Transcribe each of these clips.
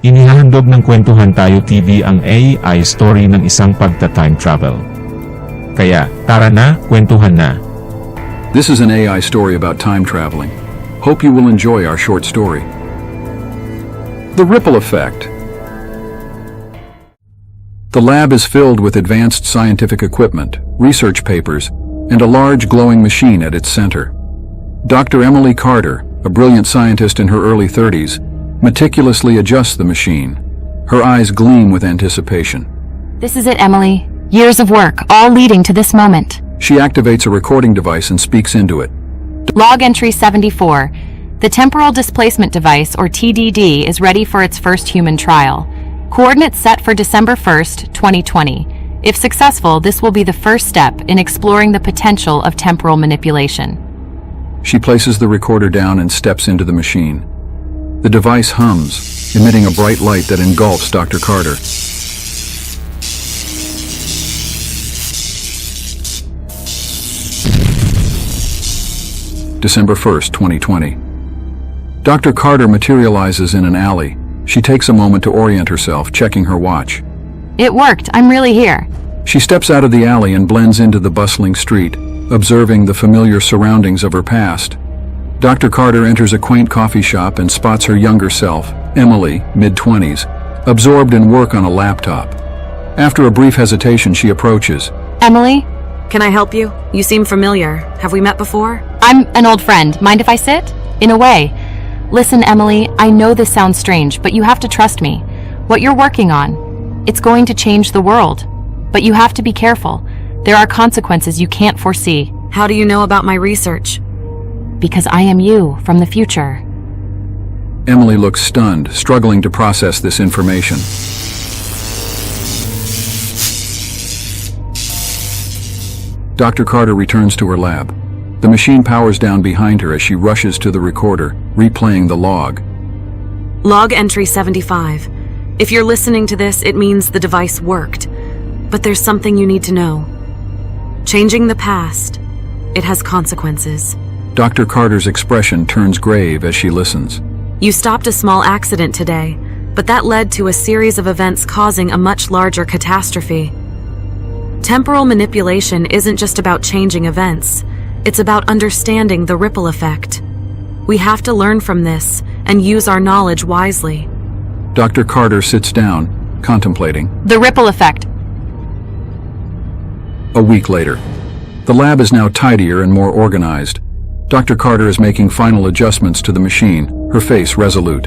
Inihahandog ng Kwentuhan Tayo TV ang AI story ng isang pagta-time travel. Kaya, tara na, kwentuhan na. This is an AI story about time traveling. Hope you will enjoy our short story. The Ripple Effect. The lab is filled with advanced scientific equipment, research papers, and a large glowing machine at its center. Dr. Emily Carter, a brilliant scientist in her early 30s, meticulously adjusts the machine. Her eyes gleam with anticipation. This is it, Emily. Years of work, all leading to this moment. She activates a recording device and speaks into it. Log entry 74. The temporal displacement device, or TDD, is ready for its first human trial. Coordinates set for December 1st, 2020. If successful, this will be the first step in exploring the potential of temporal manipulation. She places the recorder down and steps into the machine. The device hums, emitting a bright light that engulfs Dr. Carter. December 1st, 2020. Dr. Carter materializes in an alley. She takes a moment to orient herself, checking her watch. It worked. I'm really here. She steps out of the alley and blends into the bustling street, observing the familiar surroundings of her past. Dr. Carter enters a quaint coffee shop and spots her younger self, Emily, mid-20s, absorbed in work on a laptop. After a brief hesitation, she approaches. Emily? Can I help you? You seem familiar. Have we met before? I'm an old friend. Mind if I sit? In a way. Listen, Emily, I know this sounds strange, but you have to trust me. What you're working on, it's going to change the world. But you have to be careful. There are consequences you can't foresee. How do you know about my research? Because I am you from the future. Emily looks stunned, struggling to process this information. Dr. Carter returns to her lab. The machine powers down behind her as she rushes to the recorder, replaying the log. Log entry 75. If you're listening to this, it means the device worked. But there's something you need to know. Changing the past, it has consequences. Dr. Carter's expression turns grave as she listens. You stopped a small accident today, but that led to a series of events causing a much larger catastrophe. Temporal manipulation isn't just about changing events. It's about understanding the ripple effect. We have to learn from this and use our knowledge wisely. Dr. Carter sits down, contemplating. The ripple effect. A week later. The lab is now tidier and more organized. Dr. Carter is making final adjustments to the machine, her face resolute.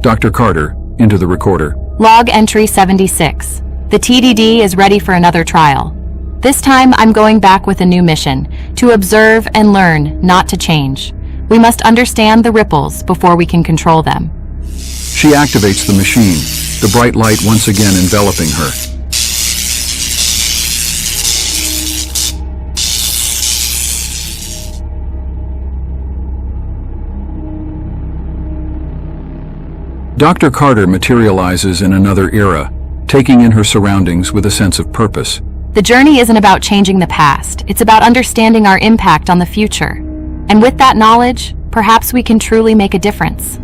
Dr. Carter, into the recorder. Log entry 76. The TDD is ready for another trial. This time I'm going back with a new mission, to observe and learn, not to change. We must understand the ripples before we can control them. She activates the machine, the bright light once again enveloping her. Dr. Carter materializes in another era, taking in her surroundings with a sense of purpose. The journey isn't about changing the past, it's about understanding our impact on the future. And with that knowledge, perhaps we can truly make a difference.